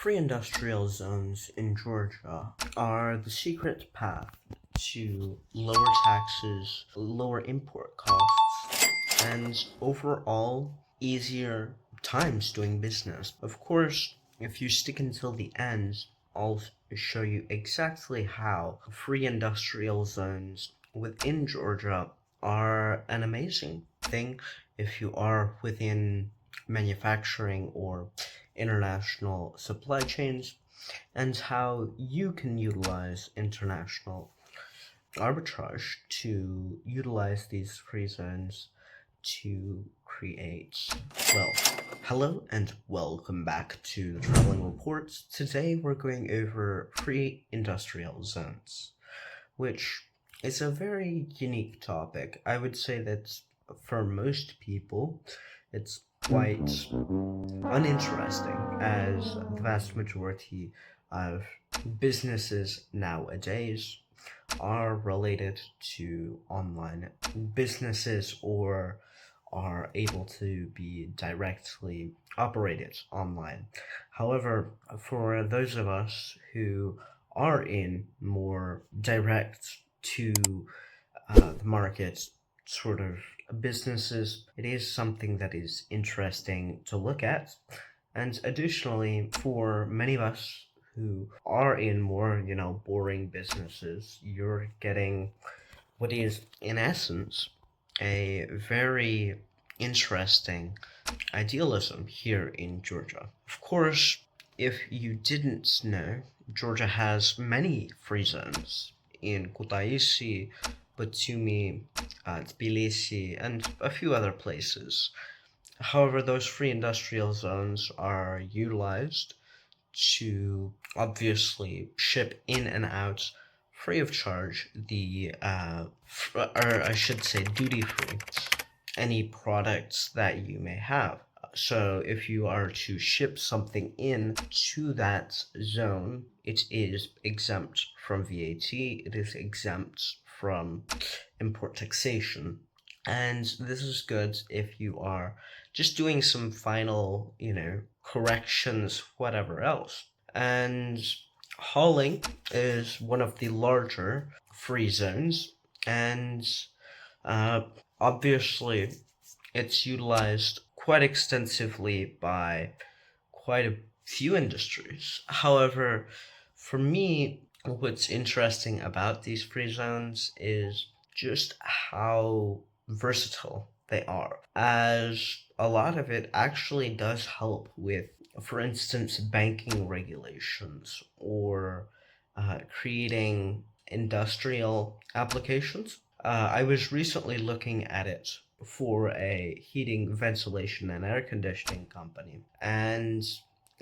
Free industrial zones in Georgia are the secret path to lower taxes, lower import costs, and overall easier times doing business. Of course, if you stick until the end, I'll show you exactly how free industrial zones within Georgia are an amazing thing if you are within manufacturing or international supply chains, and how you can utilize international arbitrage to utilize these free zones to create wealth. Hello and welcome back to the Traveling Reports. Today we're going over free industrial zones, which is a very unique topic. I would say that for most people, it's quite uninteresting, as the vast majority of businesses nowadays are related to online businesses or are able to be directly operated online. However, for those of us who are in more direct to the market sort of businesses, it is something that is interesting to look at. And additionally, for many of us who are in more, boring businesses, you're getting what is, in essence, a very interesting idealism here in Georgia. Of course, if you didn't know, Georgia has many free zones in Kutaisi, Batumi, Tbilisi, and a few other places. However, those free industrial zones are utilized to obviously ship in and out free of charge or I should say duty free, any products that you may have. So if you are to ship something in to that zone, it is exempt from VAT, it is exempt from import taxation. And this is good if you are just doing some final, corrections, whatever else. And hauling is one of the larger free zones, and obviously it's utilized quite extensively by quite a few industries. However, for me, what's interesting about these free zones is just how versatile they are, as a lot of it actually does help with, for instance, banking regulations or creating industrial applications. I was recently looking at it for a heating, ventilation, and air conditioning company, and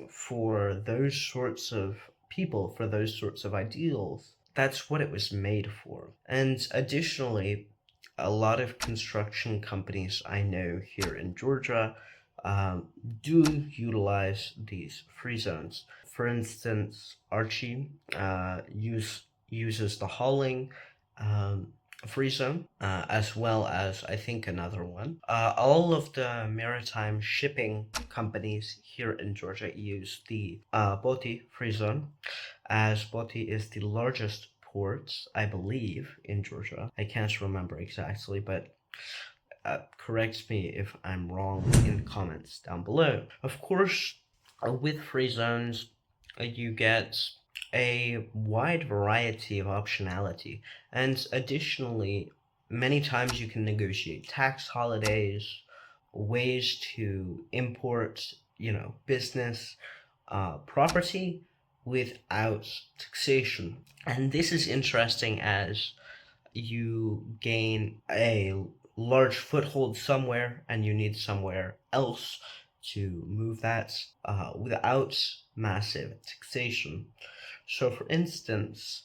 for those sorts of people, for those sorts of ideals, that's what it was made for. And additionally, a lot of construction companies I know here in Georgia do utilize these free zones. For instance, Archie uses the hauling free zone, as well as I think another one. All of the maritime shipping companies here in Georgia use the Poti free zone, as Poti is the largest port, I believe, in Georgia. I can't remember exactly, but correct me if I'm wrong in the comments down below. Of course, with free zones, you get a wide variety of optionality, and additionally, many times you can negotiate tax holidays, ways to import, business property without taxation. And this is interesting as you gain a large foothold somewhere and you need somewhere else to move that without massive taxation. So, for instance,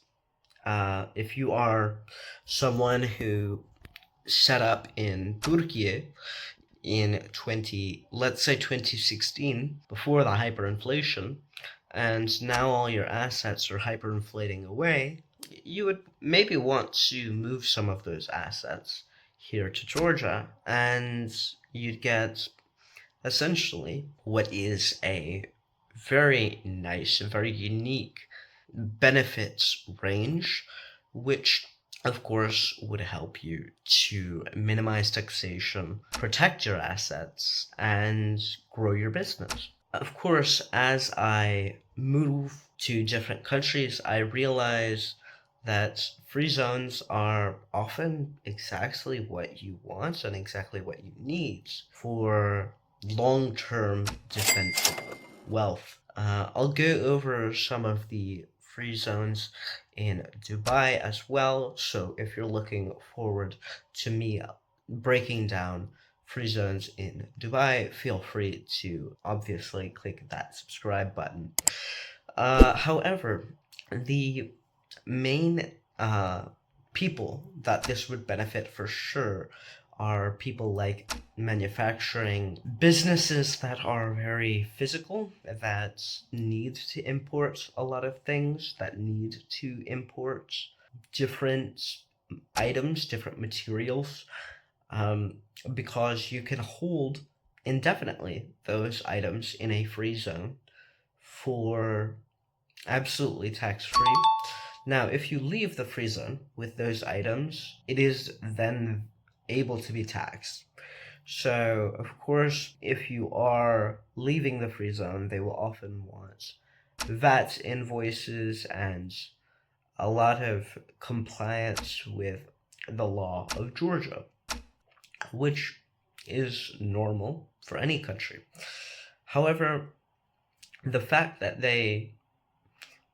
if you are someone who set up in Turkey in let's say 2016, before the hyperinflation, and now all your assets are hyperinflating away, you would maybe want to move some of those assets here to Georgia, and you'd get essentially what is a very nice and very unique benefits range, which of course would help you to minimize taxation, protect your assets, and grow your business. Of course, as I move to different countries, I realize that free zones are often exactly what you want and exactly what you need for long-term defensible wealth. I'll go over some of the free zones in Dubai as well. So if you're looking forward to me breaking down free zones in Dubai, feel free to obviously click that subscribe button. However, the main people that this would benefit for sure are people like manufacturing businesses that are very physical, that need to import a lot of things, that need to import different items, different materials, because you can hold indefinitely those items in a free zone for absolutely tax-free. Now, if you leave the free zone with those items, it is then able to be taxed. So, of course, if you are leaving the free zone, they will often want VAT invoices and a lot of compliance with the law of Georgia, which is normal for any country. However, the fact that they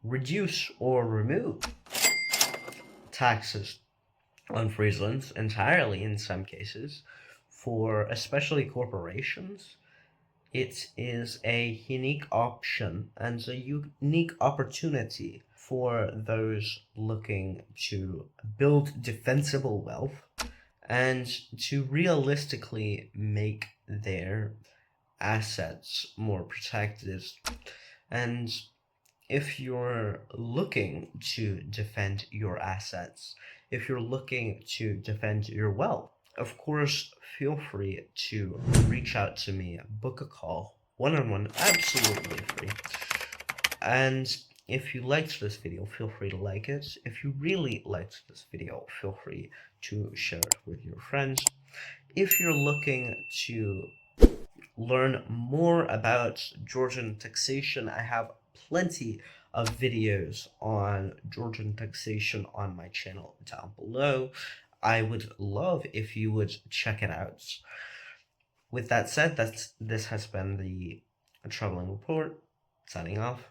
reduce or remove taxes on free zones entirely in some cases, for especially corporations, it is a unique option and a unique opportunity for those looking to build defensible wealth and to realistically make their assets more protected. And if you're looking to defend your assets, if you're looking to defend your wealth, of course, feel free to reach out to me, book a call, one-on-one, absolutely free. And if you liked this video, feel free to like it. If you really liked this video, feel free to share it with your friends. If you're looking to learn more about Georgian taxation, I have plenty of videos on Georgian taxation on my channel down below. I would love if you would check it out. With that said, this has been the Traveling Report, signing off.